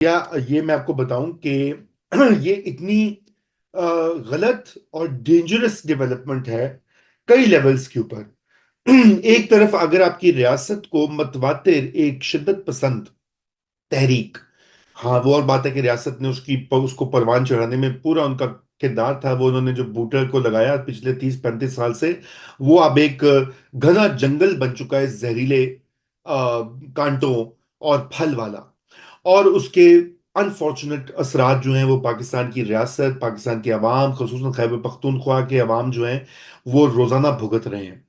या ये मैं आपको बताऊं कि ये इतनी गलत और डेंजरस डेवलपमेंट है कई लेवल्स के ऊपर। एक तरफ अगर आपकी रियासत को मतवातिर एक शिद्दत पसंद तहरीक, हाँ वो और बात है कि रियासत ने उसको परवान चढ़ाने में पूरा उनका किरदार था। वो उन्होंने जो बूटर को लगाया पिछले 30-35 साल से, वो अब एक घना जंगल बन चुका है, जहरीले कांटों और फल वाला। और उसके अनफॉर्चुनेट असरात जो हैं वो पाकिस्तान की रियासत, पाकिस्तान की आवाम, खसूसन खैबर पख्तूनख्वा के अवाम जो हैं वो रोजाना भुगत रहे हैं।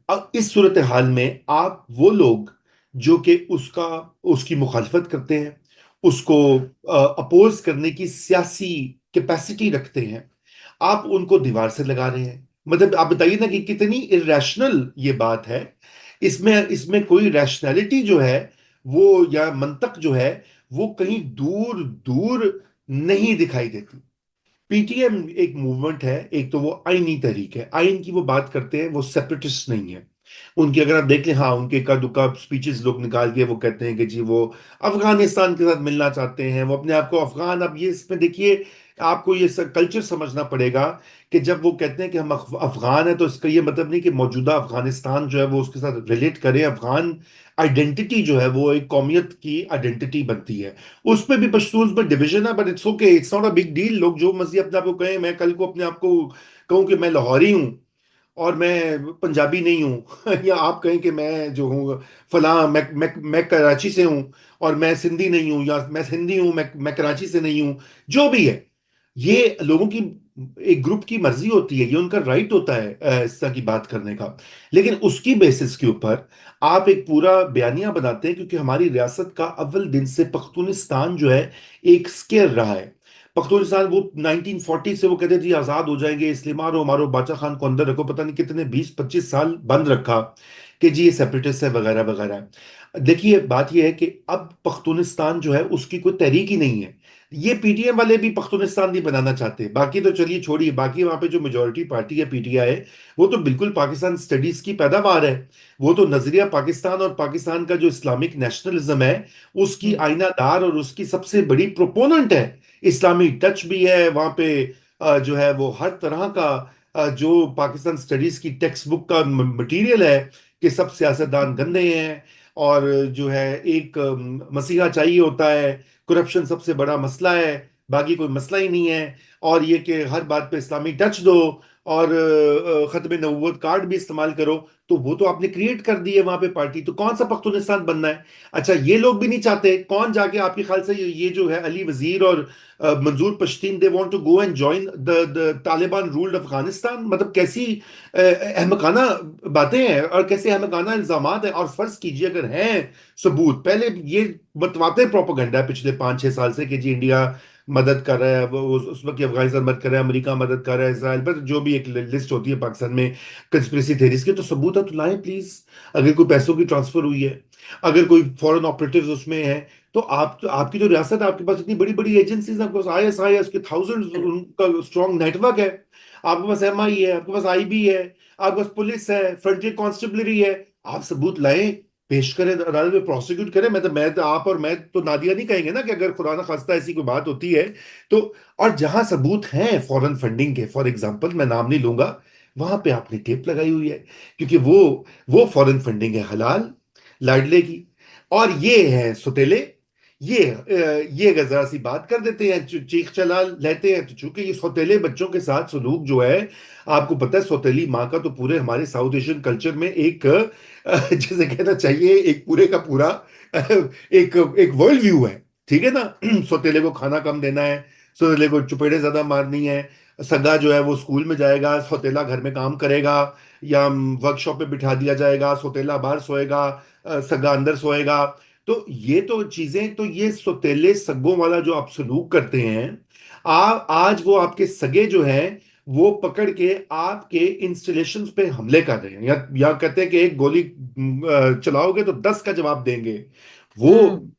अब इस सूरत हाल में आप वो लोग जो कि उसकी मुखालफत करते हैं, उसको अपोज करने की सियासी कैपेसिटी रखते हैं, आप उनको दीवार से लगा रहे हैं। मतलब आप बताइए ना कि कितनी इरेशनल ये बात है। इसमें इसमें कोई रैशनैलिटी जो है वो, या मंतक जो है वो कहीं दूर दूर नहीं दिखाई देती। पीटीएम एक मूवमेंट है, एक तो वो आईनी तहरीक है, आइन की वो बात करते हैं, वो सेपरेटिस्ट नहीं है। उनकी अगर आप देख लें, हाँ उनके का दुका स्पीचेस लोग निकाल के वो कहते हैं कि जी वो अफगानिस्तान के साथ मिलना चाहते हैं, वो अपने आप को अफगान। अब ये इसमें देखिए, आपको ये कल्चर समझना पड़ेगा कि जब वो कहते हैं कि हम अफगान है, तो इसका ये मतलब नहीं कि मौजूदा अफगानिस्तान जो है वो उसके साथ रिलेट करें। अफगान आइडेंटिटी जो है वो एक कौमियत की आइडेंटिटी बनती है। उस पर भी पश्तून में डिवीजन है, but it's okay, it's not a big deal. लोग जो मर्जी अपने आप को कहें। मैं कल को अपने आप को कहूं कि मैं लाहौरी हूं और मैं पंजाबी नहीं हूं, या आप कहें कि मैं जो हूँ फलां, मैं कराची से हूं और मैं सिंधी नहीं हूं, या मैं सिंधी हूं, मैं कराची से नहीं हूं, जो भी है, ये लोगों की एक ग्रुप की मर्जी होती है, ये उनका राइट होता है इस तरह की बात करने का। लेकिन उसकी बेसिस के ऊपर आप एक पूरा बयानिया बनाते हैं, क्योंकि हमारी रियासत का अव्वल दिन से पख्तूनिस्तान जो है एक स्केयर रहा है। पख्तूनिस्तान वो 1940 से वो कहते थे आजाद हो जाएंगे, इसलिए मारो मारो बादशाह खान को अंदर रखो, पता नहीं कितने 20-25 साल बंद रखा कि जी ये सेपरेटिस्ट है वगैरह वगैरह। देखिए बात ये है कि अब पख्तूनिस्तान जो है उसकी कोई तहरीक ही नहीं है। ये पीटीएम वाले भी पख्तूनिस्तान नहीं बनाना चाहते, बाकी तो चलिए छोड़िए, बाकी वहां पे जो मेजोरिटी पार्टी है पीटीआई, वो तो बिल्कुल पाकिस्तान स्टडीज की पैदावार है। वो तो नजरिया पाकिस्तान और पाकिस्तान का जो इस्लामिक नेशनलिज्म है उसकी हम्म। आईनादार और उसकी सबसे बड़ी प्रोपोनेंट है। इस्लामी टच भी है वहां पे। जो है वो हर तरह का जो पाकिस्तान स्टडीज की टेक्स्ट बुक का मटेरियल है कि सब सियासतदान गंदे हैं, और जो है एक मसीहा चाहिए होता है, करप्शन सबसे बड़ा मसला है, बाकी कोई मसला ही नहीं है। और ये कि हर बात पे इस्लामी टच दो और खत्म नबूवत कार्ड भी इस्तेमाल करो, तो वो तो आपने क्रिएट कर दी है वहां पे पार्टी। तो कौन सा पख्तूनिस्तान बनना है? अच्छा ये लोग भी नहीं चाहते, कौन जाके आपके ख्याल से ये जो है अली वजीर और Manzoor Pashteen, they want to go and join the Taliban ruled Afghanistan? मतलब कैसी अहमकाना बातें हैं और कैसे अहमकाना इल्जामात हैं। और फर्ज कीजिए अगर हैं सबूत, पहले ये बतवाते प्रोपोगंडा है पिछले 5-6 साल से कि जी इंडिया मदद कर रहा है, वो उस वक्त अफगानिस्तान मदद कर रहा है, अमेरिका मदद कर रहा है, इसराइल पर जो भी एक लिस्ट होती है पाकिस्तान में कंस्पिरेसी थेरीज की, तो सबूत है तो लाएं प्लीज। अगर कोई पैसों की ट्रांसफर हुई है, अगर कोई फॉरेन ऑपरेटिव्स उसमें है, तो आपकी जो रियासत है, आपके पास इतनी बड़ी बड़ी एजेंसीज, आपके पास आईएसआई है, उसके थाउजेंड्स, उनका स्ट्रॉन्ग नेटवर्क है, आपके पास एमआई है, आपके पास आईबी है, आपके पास पुलिस है, फ्रंटियर कॉन्स्टेबलरी है। आप सबूत लाएं, पेश करें अदालत में, प्रोसिक्यूट करें। मैं तो आप और मैं तो नादिया नहीं कहेंगे ना कि अगर खुदा ना खास्ता ऐसी कोई बात होती है तो। और जहां सबूत हैं फॉरेन फंडिंग के, फॉर एग्जांपल मैं नाम नहीं लूंगा, वहां पे आपने टेप लगाई हुई है, क्योंकि वो फॉरेन फंडिंग है हलाल, लाडले की। और ये है सुतेले, ये अगर जरा सी बात कर देते हैं, चीख चला लेते हैं, तो चूंकि ये सौतेले बच्चों के साथ सलूक जो है, आपको पता है सौतेली माँ का तो पूरे हमारे साउथ एशियन कल्चर में एक जैसे कहना चाहिए एक पूरे का पूरा एक एक वर्ल्ड व्यू है। ठीक है ना? सौतेले को खाना कम देना है, सौतेले को चुपेड़े ज्यादा मारनी है, सगा जो है वो स्कूल में जाएगा, सौतेला घर में काम करेगा, या वर्कशॉप पे बिठा दिया जाएगा, सौतेला बाहर सोएगा, सगा अंदर सोएगा। तो ये तो चीजें, तो ये सौतेले सग्गों वाला जो आप सलूक करते हैं, आज वो आपके सगे जो हैं वो पकड़ के आपके इंस्टॉलेशन पे हमले कर रहे हैं, या कहते हैं कि एक गोली चलाओगे तो 10 का जवाब देंगे। वो हम्म।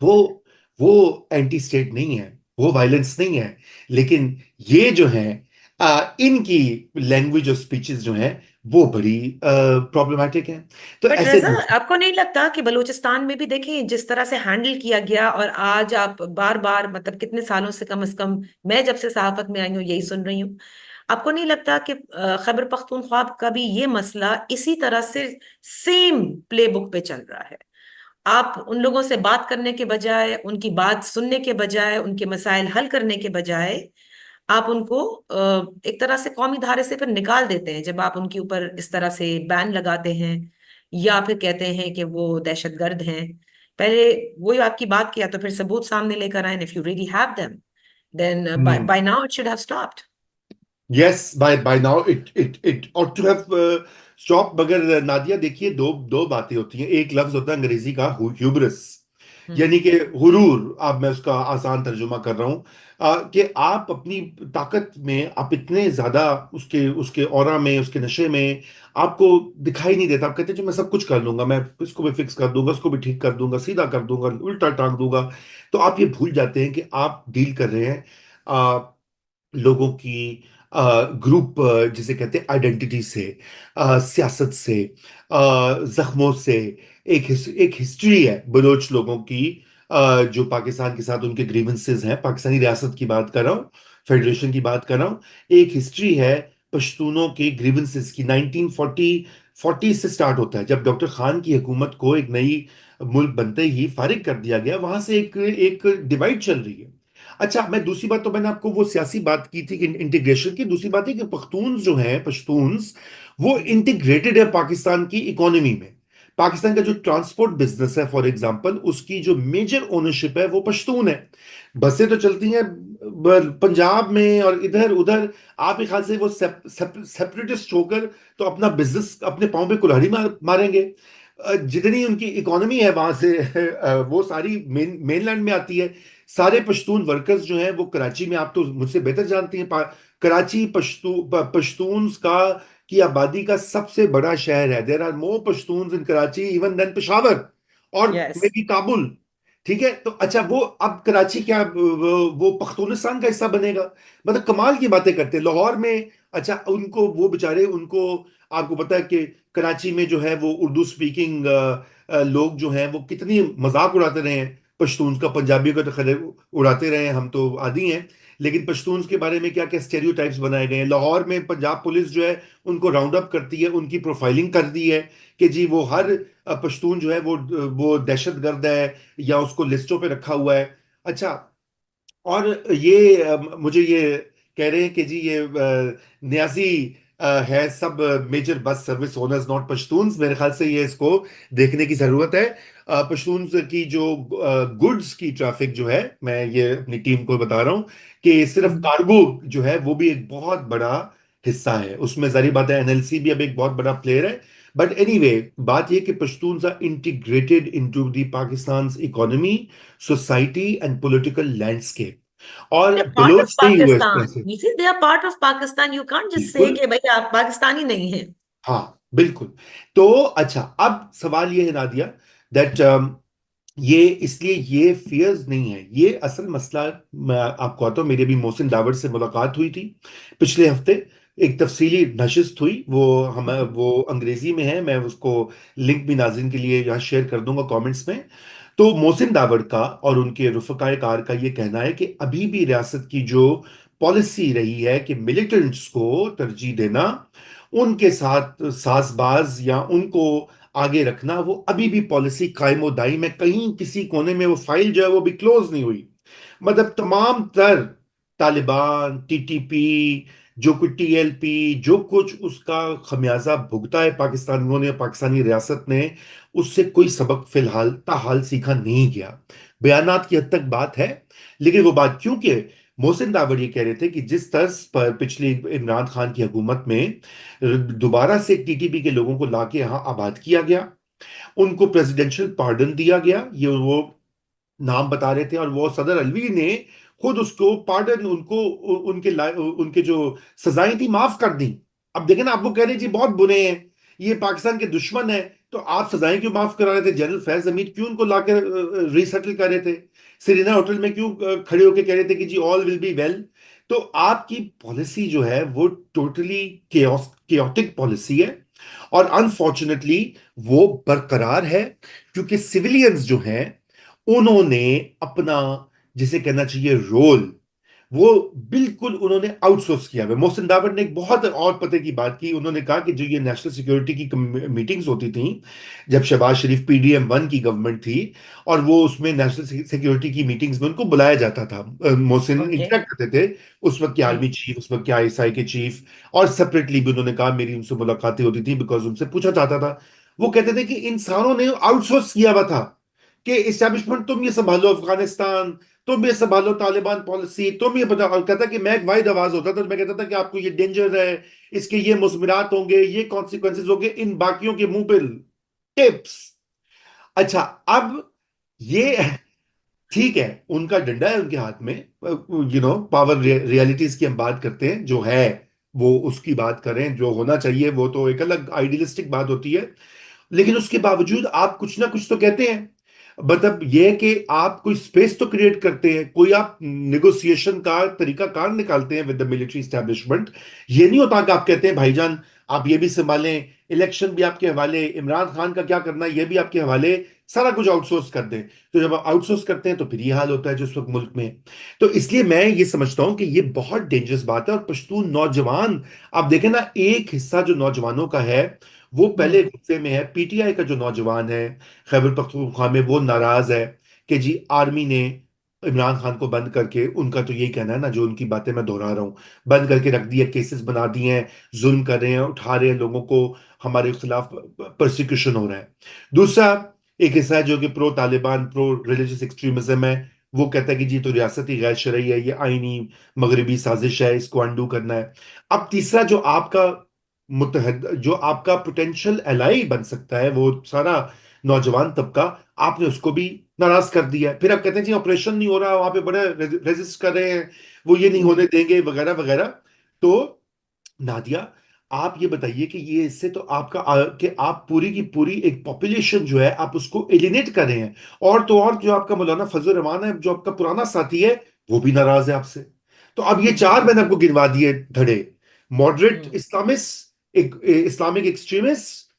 वो वो एंटी स्टेट नहीं है, वो वायलेंस नहीं है। लेकिन ये जो है इनकी लैंग्वेज और स्पीचेस जो हैं वो बड़ी प्रॉब्लमेटिक है। तो बट ऐसे रजा, आपको नहीं लगता कि बलूचिस्तान में भी देखें जिस तरह से हैंडल किया गया, और आज आप बार बार मतलब कितने सालों से कम मैं जब से सहाफत में आई हूँ यही सुन रही हूँ, आपको नहीं लगता कि खैबर पख्तूनख्वा का भी ये मसला इसी तरह से सेम प्लेबुक पे चल रहा है? आप उन लोगों से बात करने के बजाय, उनकी बात सुनने के बजाय, उनके मसाइल हल करने के बजाय, आप उनको एक तरह से कौमी धारे से फिर निकाल देते हैं जब आप उनके ऊपर इस तरह से बैन लगाते हैं, या फिर कहते हैं कि वो दहशतगर्द हैं। पहले वही आपकी बात किया तो फिर सबूत सामने लेकर आए, if you really have them then hmm, by now it should have stopped. yes, by now it ought to have stopped। मगर नादिया देखिए, दो दो बातें होती हैं। एक लफ्ज होता है अंग्रेजी का ह्यूब्रिस, हम्म। यानी कि हुरूर। अब मैं उसका आसान तर्जुमा कर रहा हूं, कि आप अपनी ताकत में आप इतने ज्यादा उसके उसके ऑरा में, उसके नशे में, आपको दिखाई नहीं देता। आप कहते हैं जी मैं सब कुछ कर लूंगा, मैं इसको भी फिक्स कर दूंगा, उसको भी ठीक कर दूंगा, सीधा कर दूंगा, उल्टा टांग दूंगा। तो आप ये भूल जाते हैं कि आप डील कर रहे हैं लोगों की ग्रुप, जिसे कहते हैं आइडेंटिटी से, सियासत से, जख्मों से। एक हिस्ट्री है बलोच लोगों की, जो पाकिस्तान के साथ उनके ग्रीवेंसेस हैं। पाकिस्तानी रियासत की बात कर रहा हूँ, फेडरेशन की बात कर रहा हूँ। एक हिस्ट्री है पश्तूनों के ग्रीवेंसेस की। 1940 से स्टार्ट होता है, जब डॉक्टर खान की हुकूमत को एक नई मुल्क बनते ही फारिग कर दिया गया। वहां से एक एक डिवाइड चल रही है। अच्छा, मैं दूसरी बात, तो मैंने आपको वो सियासी बात की थी कि इंटीग्रेशन की। दूसरी बात है कि पख्तून्स जो हैं, पश्तून्स, वो इंटीग्रेटेड है पाकिस्तान की इकोनॉमी में। पाकिस्तान का जो ट्रांसपोर्ट बिजनेस है फॉर एग्जांपल, उसकी जो मेजर ओनरशिप है वो पश्तून है। बसें तो चलती हैं पंजाब में और इधर उधर। आप एक ख्याल से वो सेपरेटिस्ट होकर तो अपना बिजनेस अपने पाँव पे कुल्हाड़ी मारेंगे। जितनी उनकी इकोनॉमी है वहां से वो सारी मेनलैंड में आती है। सारे पश्तून वर्कर्स जो हैं वो कराची में, आप तो मुझसे बेहतर जानती हैं, कराची पश्तून्स का की आबादी का सबसे बड़ा शहर है। There are more Pashtuns in Karachi even than Peshawar और मे यस। बी काबुल। ठीक है, तो अच्छा, वो अब कराची क्या वो पख्तूनिस्तान का हिस्सा बनेगा? मतलब कमाल की बातें करते हैं लाहौर में। अच्छा, उनको वो बेचारे उनको, आपको पता है कि कराची में जो है वो उर्दू स्पीकिंग लोग जो हैं वो कितनी मजाक उड़ाते रहे हैं पश्तून का। पंजाबियों का तो खैर उड़ाते रहे हैं, हम तो आदी हैं। लेकिन पश्तून के बारे में क्या क्या स्टेरियोटाइप्स बनाए गए हैं। लाहौर में पंजाब पुलिस जो है उनको राउंड अप करती है, उनकी प्रोफाइलिंग कर दी है कि जी वो हर पश्तून जो है वो दहशतगर्द है या उसको लिस्टों पे रखा हुआ है। अच्छा, और ये मुझे ये कह रहे हैं कि जी ये न्याजी है सब major bus service owners not Pashtuns. मेरे ख्याल से ये इसको देखने की जरूरत है। पश्तून्स की जो गुड्स की ट्रैफिक जो है, मैं ये अपनी टीम को बता रहा हूँ कि सिर्फ कार्गो जो है वो भी एक बहुत बड़ा हिस्सा है उसमें। जारी बात है एनएलसी भी अब एक बहुत बड़ा प्लेयर है। बट एनीवे, बात ये कि Pashtuns are integrated into the Pakistan economy, society and political landscape. और They're part of बलोच नहीं हुए इस तरह Pakistan. से। You see, they are part of Pakistan. You can't just say बिल्कुल, कि भाई आप पाकिस्तानी नहीं हैं। हाँ बिल्कुल। तो अच्छा, अब सवाल ये है नादिया, दैट ये इसलिए ये फियर्स नहीं है, ये असल मसला। मैं आपको आता हूँ, मेरी भी मोहसिन दावड़ से मुलाकात हुई थी पिछले हफ्ते। एक तफसीली नशिस्त हुई, वो अंग्रेजी में है। मैं उसको लिंक भी नाज़रीन के लिए यहाँ शेयर कर दूंगा कमेंट्स में। तो मोहसिन दावड़ का और उनके रुफकाए कार का ये कहना है कि अभी भी रियासत की जो पॉलिसी रही है कि मिलिटेंट्स को तरजीह देना, उनके साथ साजबाज या उनको आगे रखना, वो अभी भी पॉलिसी कायम दाई में, कहीं किसी कोने में वो फाइल जो है वो भी क्लोज नहीं हुई। मतलब तमाम तर तालिबान, टीटीपी, जो कुछ टीएलपी, जो कुछ उसका खमियाजा भुगता है पाकिस्तानियों ने, पाकिस्तानी रियासत ने, उससे कोई सबक फिलहाल ताहाल सीखा नहीं गया। बयानात की हद तक बात है, लेकिन वो बात क्योंकि मोहसिन दावड़ ये कह रहे थे कि जिस तर्ज पर पिछली इमरान खान की हुकूमत में दोबारा से टीटीपी के लोगों को लाके यहां आबाद किया गया, उनको प्रेसिडेंशियल पार्डन दिया गया, ये वो नाम बता रहे थे, और वो सदर अलवी ने खुद उसको पार्डन, उनको उनके जो सजाएं थी माफ कर दी। अब देखें ना, आप वो कह रहे हैं जी बहुत बुरे हैं, ये पाकिस्तान के दुश्मन है, तो आप सजाएं क्यों माफ करा रहे थे? जनरल फैज हमीद क्यों उनको लाकर रिसेटल कर रहे थे? सिरीना होटल में क्यों खड़े होके कह रहे थे कि जी ऑल विल बी वेल। तो आपकी पॉलिसी जो है वो टोटली केओटिक पॉलिसी है, और अनफॉर्चुनेटली वो बरकरार है, क्योंकि सिविलियंस जो हैं उन्होंने अपना, जिसे कहना चाहिए, रोल, वो बिल्कुल उन्होंने आउटसोर्स किया है। मोहसिन दावड़ ने एक बहुत और पते की बात की। उन्होंने कहा कि जो ये नेशनल सिक्योरिटी की मीटिंग्स होती थी, जब शहबाज शरीफ PDM-1 की गवर्नमेंट थी, और वो उसमें नेशनल सिक्योरिटी की मीटिंग्स में उनको बुलाया जाता था, मोहसिन ओके। इंटरेक्ट करते थे, उस वक्त के आर्मी हम्म। चीफ, उस वक्त के ISI के चीफ, और सेपरेटली भी उन्होंने कहा मेरी उनसे मुलाकातें होती थी, बिकॉज उनसे पूछा जाता था। वो कहते थे कि इंसानों ने आउटसोर्स किया हुआ था कि इस्टेब्लिशमेंट तुम ये संभालो अफगानिस्तान, तुम ये संभालो तालिबान पॉलिसी, तुम ये बताओ। और कहता कि मैं एक वाहिद आवाज होता था, तो मैं कहता था कि आपको ये डेंजर है, इसके ये मुज़मिरात होंगे, ये कॉन्सिक्वेंसेज होंगे, इन बाकियों के मुंह पे टिप्स। अच्छा, अब ये ठीक है, उनका डंडा है उनके हाथ में, पावर रियलिटीज की हम बात करते हैं जो है, वो उसकी बात करें, जो होना चाहिए वो तो एक अलग आइडियलिस्टिक बात होती है। लेकिन उसके बावजूद आप कुछ ना कुछ तो कहते हैं। मतलब यह है कि आप कोई स्पेस तो क्रिएट करते हैं, कोई आप निगोसिएशन का तरीका कार निकालते हैं विद द मिलिट्री स्टैब्लिशमेंट। ये नहीं होता कि आप कहते हैं भाईजान आप ये भी संभालें, इलेक्शन भी आपके हवाले, इमरान खान का क्या करना है ये भी आपके हवाले, सारा कुछ आउटसोर्स कर दें। तो जब आप आउटसोर्स करते हैं तो फिर ये हाल होता है जो इस वक्त मुल्क में है। तो इसलिए मैं ये समझता हूं कि ये बहुत डेंजरस बात है। और पश्तून नौजवान, आप देखें ना, एक हिस्सा जो नौजवानों का है वो पहले हम्म। गुस्से में है। PTI का जो नौजवान है खैबर पख्तूनख्वा में, वो नाराज है कि जी आर्मी ने इमरान खान को बंद करके, उनका तो यही कहना है ना, जो उनकी बातें मैं दोहरा रहा हूं, बंद करके रख दिया, केसेस बना दिए हैं, जुल्म कर रहे हैं, उठा रहे हैं लोगों को, हमारे खिलाफ प्रोसिक्यूशन हो रहा है। दूसरा एक हिस्सा है जो कि pro Taliban, pro religious extremism है। वो कहता है कि जी तो रियासती गैर शरई है, ये आईनी मगरबी साजिश है, इसको अंडू करना है। अब तीसरा जो आपका मुतहद, जो आपका पोटेंशियल एलाई बन सकता है, वो सारा नौजवान तबका, आपने उसको भी नाराज कर दिया है। फिर आप कहते हैं जी ऑपरेशन नहीं हो रहा, वहां पे बड़े रेजिस्ट कर रहे हैं, वो ये नहीं होने हम्म। देंगे, वगैरह वगैरह। तो नादिया, आप ये बताइए कि ये इससे तो आपका कि आप पूरी की पूरी एक पॉपुलेशन जो है आप उसको एलिनेट कर रहे हैं। और तो और जो आपका मौलाना फजल रहमान है, जो आपका पुराना साथी है, वो भी नाराज है आपसे। तो अब ये चार मैंने आपको गिनवा दिए धड़े: मॉडरेट हम्म। इस्लामिस्ट, एक Islamic extremist,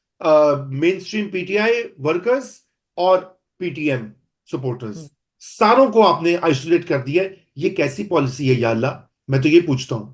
main stream PTI workers, और PTM हम्म। सपोर्टर्स, सारों को आपने आइसोलेट कर दिया है। ये कैसी पॉलिसी है या अल्लाह, मैं तो ये पूछता हूं।